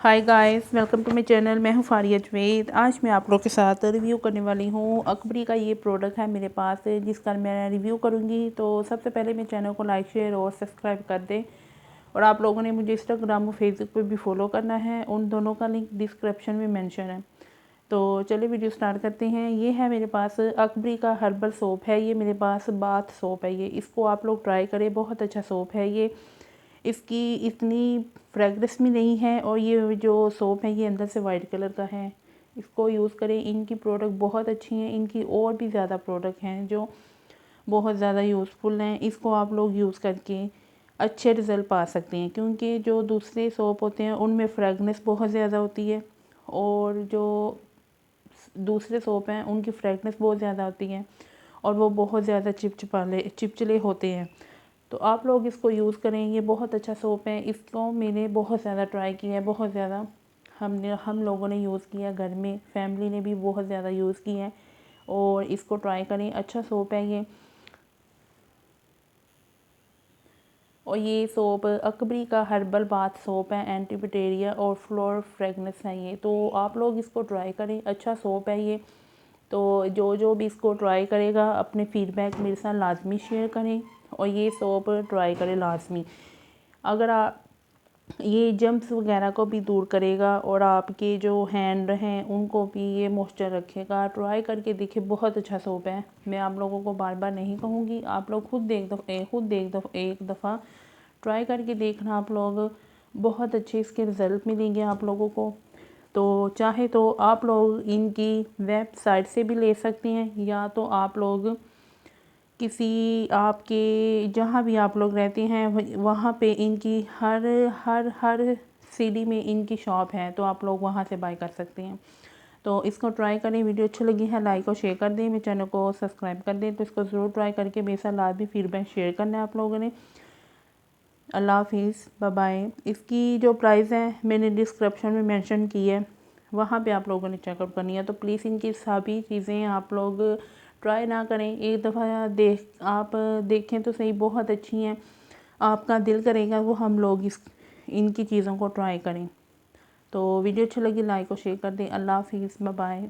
Hi guys, welcome to my channel. मैं हूँ फारिया जवेद। आज मैं आप लोगों के साथ रिव्यू करने वाली हूँ अकबरी का ये प्रोडक्ट है मेरे पास, जिसका मैं रिव्यू करूँगी। तो सबसे पहले मेरे चैनल को लाइक शेयर और सब्सक्राइब कर दें। और आप लोगों ने मुझे इंस्टाग्राम और फेसबुक पे भी फॉलो करना है, उन दोनों का लिंक डिस्क्रिप्शन में मेंशन है। तो चलिए वीडियो स्टार्ट करते हैं। ये है मेरे पास अकबरी का हर्बल सोप है। ये मेरे पास बाथ सोप है। ये इसको आप लोग ट्राई करें, बहुत अच्छा सोप है ये। इसकी इतनी फ्रेगरेंस भी नहीं है और ये जो सोप है ये अंदर से वाइट कलर का है। इसको यूज़ करें। इनकी प्रोडक्ट बहुत अच्छी हैं। इनकी और भी ज़्यादा प्रोडक्ट हैं जो बहुत ज़्यादा यूज़फुल हैं। इसको आप लोग यूज़ करके अच्छे रिज़ल्ट पा सकते हैं, क्योंकि जो दूसरे सोप होते हैं उनमें फ्रेगनेंस बहुत ज़्यादा होती है और जो दूसरे सोप हैं उनकी फ्रेगनेंस बहुत ज़्यादा होती है और वो बहुत ज़्यादा चिपचिले होते हैं। तो आप लोग इसको यूज़ करें। ये बहुत अच्छा सोप है। इसको मैंने बहुत ज़्यादा ट्राई किया है, बहुत ज़्यादा हम लोगों ने यूज़ किया, घर में फैमिली ने भी बहुत ज़्यादा यूज़ किया है। और इसको ट्राई करें, अच्छा सोप है ये। और ये सोप अकबरी का हर्बल बाथ सोप है, एंटी बैक्टीरिया और फ्लोर फ्रेगनेंस है ये। तो आप लोग इसको ट्राई करें, अच्छा सोप है ये। तो जो भी इसको ट्राई करेगा अपने फीडबैक मेरे साथ लाजमी शेयर करें और ये सोप ट्राई करें लाजमी। अगर आप ये जम्स वगैरह को भी दूर करेगा और आपके जो हैंड हैं उनको भी ये मॉइस्चर रखेगा। ट्राई करके देखिए, बहुत अच्छा सोप है। मैं आप लोगों को बार बार नहीं कहूँगी, आप लोग खुद एक दफ़ा ट्राई करके देखना। आप लोग बहुत अच्छे इसके रिज़ल्ट मिलेंगे आप लोगों को। तो चाहे तो आप लोग इनकी वेबसाइट से भी ले सकते हैं, या तो आप लोग किसी आपके जहाँ भी आप लोग रहते हैं वहाँ पे इनकी हर हर हर सिटी में इनकी शॉप है, तो आप लोग वहाँ से बाय कर सकते हैं। तो इसको ट्राई करें। वीडियो अच्छी लगी है लाइक और शेयर कर दें, मेरे चैनल को सब्सक्राइब कर दें। तो इसको ज़रूर ट्राई करके मेरे साथ लाजमी फीडबैक शेयर करना है आप लोगों ने। अल्लाह हाफिज़, बाय बाय। इसकी जो प्राइस है मैंने डिस्क्रिप्शन में मेंशन की है, वहाँ पे आप लोगों ने चेकआउट करनी है। तो प्लीज़ इनकी सभी चीज़ें आप लोग ट्राई ना करें, एक दफ़ा आप देखें तो सही, बहुत अच्छी हैं। आपका दिल करेगा वो हम लोग इनकी चीज़ों को ट्राई करें। तो वीडियो अच्छी लगी लाइक और शेयर कर दें। अल्लाह हाफिज़, बाय बाय।